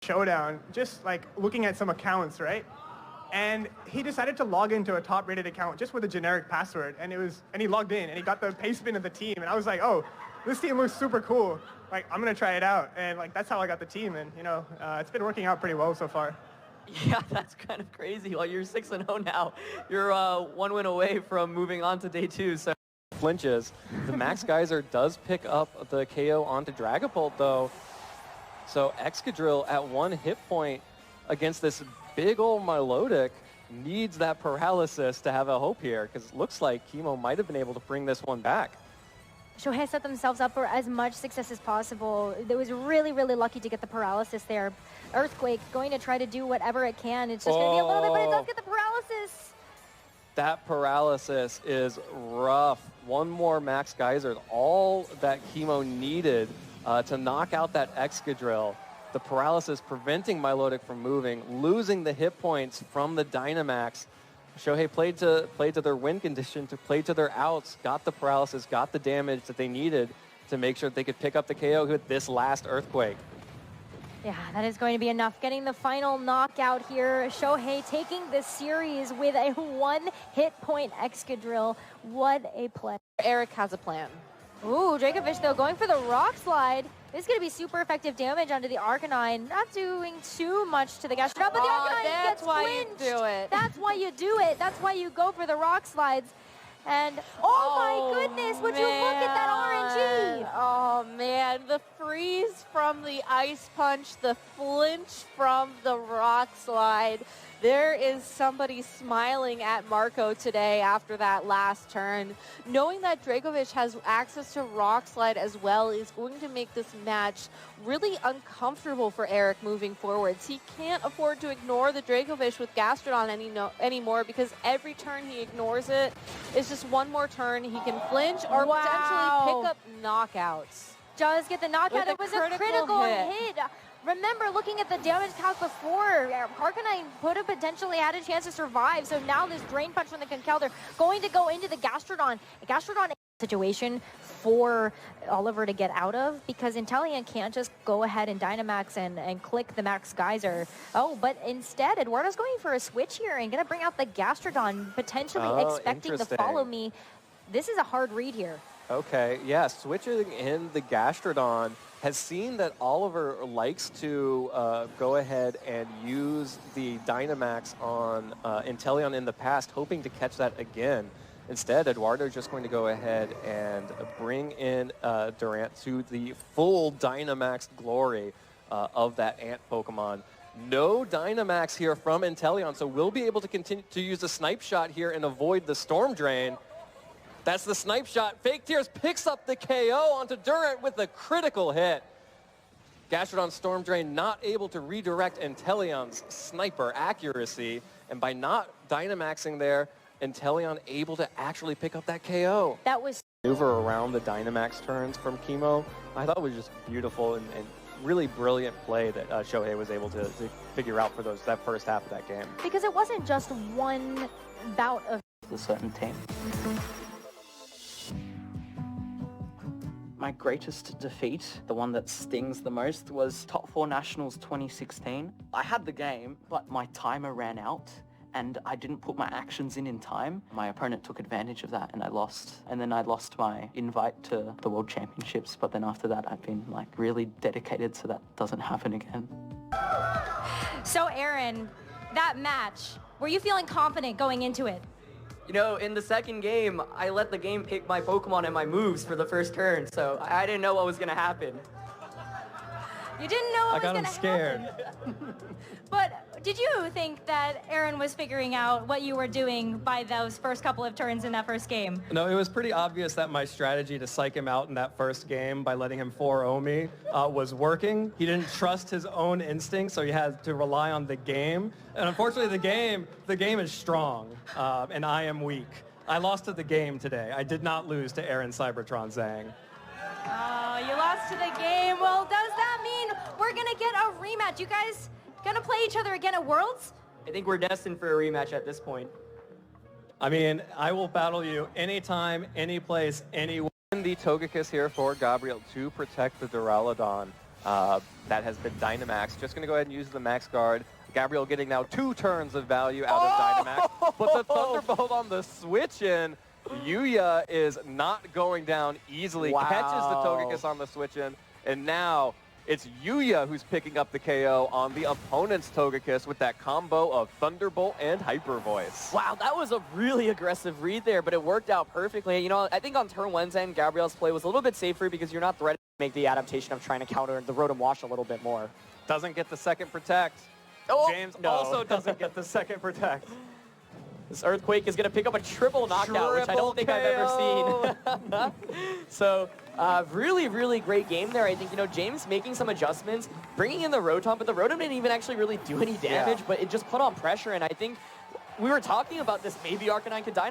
Showdown, just like looking at some accounts, right? And he decided to log into a top-rated account just with a generic password, and he logged in and he got the pay spin of the team, and I was like, oh, this team looks super cool. Like, I'm gonna try it out, and like that's how I got the team, and you know, it's been working out pretty well so far. Yeah, that's kind of crazy. Well, you're 6-0 now. You're 1 win away from moving on to day 2. So flinches. The Max Geyser does pick up the KO onto Dragapult though. So Excadrill at 1 hit point against this big old Milotic needs that paralysis to have a hope here, because it looks like Kimo might have been able to bring this one back. Shohei set themselves up for as much success as possible. It was really, really lucky to get the paralysis there. Earthquake going to try to do whatever it can. It's just going to be a little bit, but it does get the paralysis. That paralysis is rough. One more Max Geyser, all that Kimo needed to knock out that Excadrill. The paralysis preventing Milotic from moving, losing the hit points from the Dynamax. Shohei played to their win condition, to play to their outs, got the paralysis, got the damage that they needed to make sure that they could pick up the KO with this last Earthquake. Yeah, that is going to be enough. Getting the final knockout here. Shohei taking this series with a 1 hit point Excadrill. What a play. Eric has a plan. Ooh, Dracovish though going for the Rock Slide. This is going to be super effective damage onto the Arcanine. Not doing too much to the Gastrodon, but the Arcanine gets flinched. That's why you do it. That's why you do it. That's why you go for the Rock Slides. And oh my goodness, would you look at that RNG? Oh man, the freeze from the Ice Punch, the flinch from the Rock Slide. There is somebody smiling at Marco today after that last turn. Knowing that Dracovish has access to Rock Slide as well is going to make this match really uncomfortable for Eric moving forwards. He can't afford to ignore the Dracovish with Gastrodon anymore, because every turn he ignores it is just one more turn he can flinch or potentially pick up knockouts. Does get the knockout. It was a critical hit. Remember, looking at the damage calc before, Arcanine could have potentially had a chance to survive. So now this Drain Punch from the Conkeldurr going to go into the Gastrodon. A Gastrodon situation for Oliver to get out of, because Inteleon can't just go ahead and Dynamax and click the Max Geyser. Oh, but instead, Eduardo's going for a switch here and going to bring out the Gastrodon, potentially expecting the Follow Me. This is a hard read here. Okay, yeah, switching in the Gastrodon has seen that Oliver likes to go ahead and use the Dynamax on Inteleon in the past, hoping to catch that again. Instead, Eduardo is just going to go ahead and bring in Durant to the full Dynamax glory of that Ant Pokemon. No Dynamax here from Inteleon, so we'll be able to continue to use the Snipe Shot here and avoid the Storm Drain. That's the Snipe Shot. Fake Tears picks up the KO onto Durant with a critical hit. Gastrodon Storm Drain not able to redirect Inteleon's sniper accuracy, and by not Dynamaxing there, Inteleon able to actually pick up that KO. That was maneuver around the Dynamax turns from Kimo. I thought it was just beautiful and really brilliant play that Shohei was able to figure out for that first half of that game. Because it wasn't just one bout of a certain team. My greatest defeat, the one that stings the most, was Top 4 Nationals 2016. I had the game, but my timer ran out and I didn't put my actions in time. My opponent took advantage of that and I lost. And then I lost my invite to the World Championships, but then after that I've been like really dedicated so that doesn't happen again. So Aaron, that match, were you feeling confident going into it? You know, in the second game, I let the game pick my Pokemon and my moves for the first turn, so I didn't know what was going to happen. You didn't know what was going to scared. happen. But did you think that Aaron was figuring out what you were doing by those first couple of turns in that first game? No, it was pretty obvious that my strategy to psych him out in that first game by letting him 4-0 me was working. He didn't trust his own instincts, so he had to rely on the game. And unfortunately, the game is strong, and I am weak. I lost to the game today. I did not lose to Aaron Cybertron Zhang. Oh, you lost to the game. Well, does that mean we're going to get a rematch? You guys going to play each other again at Worlds? I think we're destined for a rematch at this point. I mean, I will battle you anytime, any place, anywhere. The Togekiss here for Gabriel to protect the Duraludon. that has been Dynamax. Just going to go ahead and use the Max Guard. Gabriel getting now 2 turns of value out of Dynamax. But the Thunderbolt on the switch in. Yuya is not going down easily. Wow. Catches the Togekiss on the switch in. And now it's Yuya who's picking up the KO on the opponent's Togekiss with that combo of Thunderbolt and Hyper Voice. Wow, that was a really aggressive read there, but it worked out perfectly. You know, I think on turn 1's end, Gabriel's play was a little bit safer because you're not threatened to make the adaptation of trying to counter the Rotom Wash a little bit more. Doesn't get the second Protect. Oh, James no. also doesn't get the second Protect. This Earthquake is going to pick up a triple knockout, which I don't think I've ever seen. So, really, really great game there. I think, you know, James making some adjustments, bringing in the Rotom, but the Rotom didn't even actually really do any damage, but it just put on pressure, and I think we were talking about this, maybe Arcanine could Dynamax.